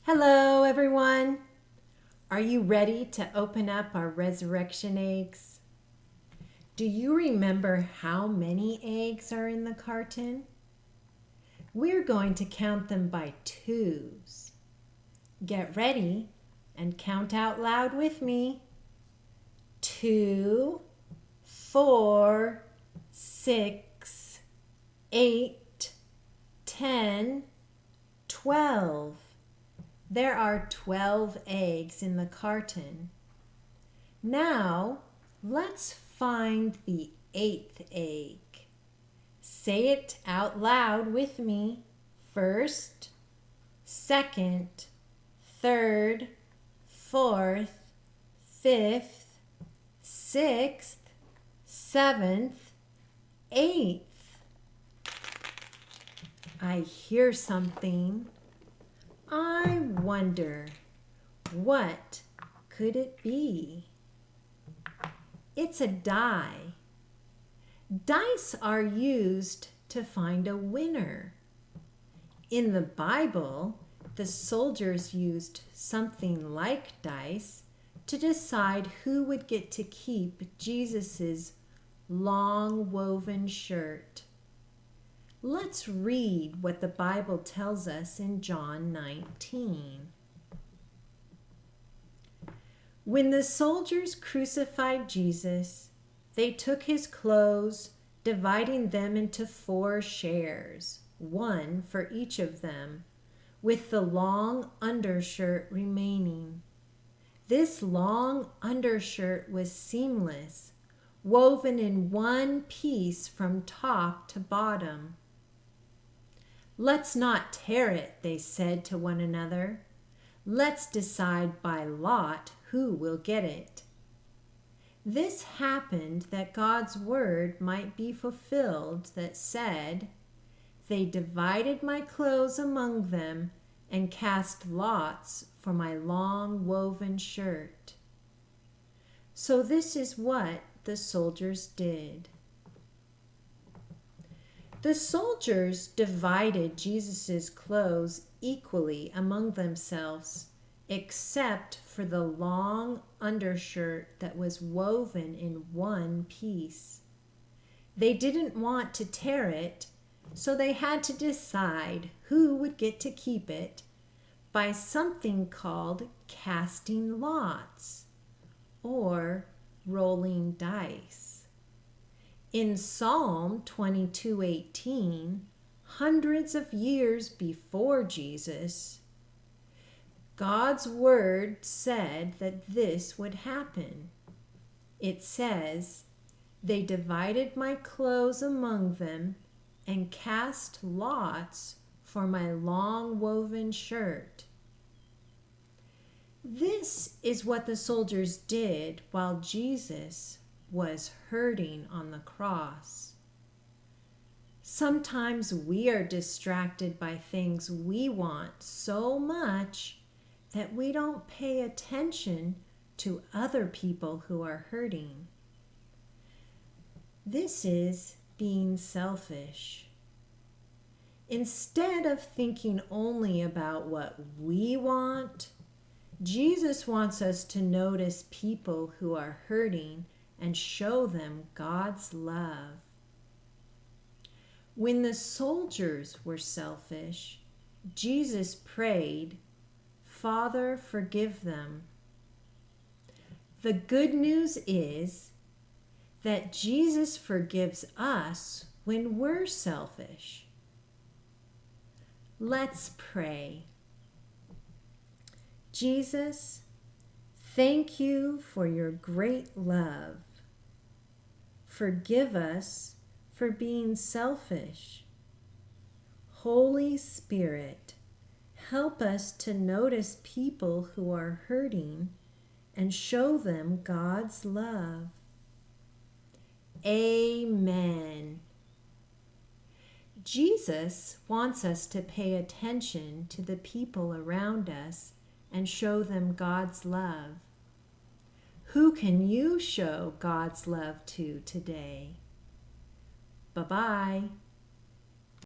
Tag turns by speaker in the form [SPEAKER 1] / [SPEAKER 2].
[SPEAKER 1] Hello, everyone. Are you ready to open up our resurrection eggs? Do you remember how many eggs are in the carton? We're going to count them by twos. Get ready and count out loud with me. 2, 4, 6, 8, 10, 12. There are 12 eggs in the carton. Now, let's find the 8th egg. Say it out loud with me. First, second, third, fourth, fifth, sixth, seventh, eighth. I hear something. I wonder, what could it be? It's a die. Dice are used to find a winner. In the Bible, the soldiers used something like dice to decide who would get to keep Jesus' long woven shirt. Let's read what the Bible tells us in John 19. When the soldiers crucified Jesus, they took his clothes, dividing them into 4 shares, one for each of them, with the long undershirt remaining. This long undershirt was seamless, woven in one piece from top to bottom. "Let's not tear it," they said to one another. "Let's decide by lot who will get it." This happened that God's word might be fulfilled that said, "They divided my clothes among them and cast lots for my long woven shirt." So this is what the soldiers did. The soldiers divided Jesus' clothes equally among themselves, except for the long undershirt that was woven in one piece. They didn't want to tear it, so they had to decide who would get to keep it by something called casting lots or rolling dice. In Psalm 22:18, hundreds of years before Jesus, God's word said that this would happen. It says, "They divided my clothes among them and cast lots for my long woven shirt." This is what the soldiers did while Jesus was hurting on the cross. Sometimes we are distracted by things we want so much that we don't pay attention to other people who are hurting. This is being selfish. Instead of thinking only about what we want, Jesus wants us to notice people who are hurting and show them God's love. When the soldiers were selfish, Jesus prayed, "Father, forgive them." The good news is that Jesus forgives us when we're selfish. Let's pray. Jesus, thank you for your great love. Forgive us for being selfish. Holy Spirit, help us to notice people who are hurting and show them God's love. Amen. Jesus wants us to pay attention to the people around us and show them God's love. Who can you show God's love to today? Bye-bye.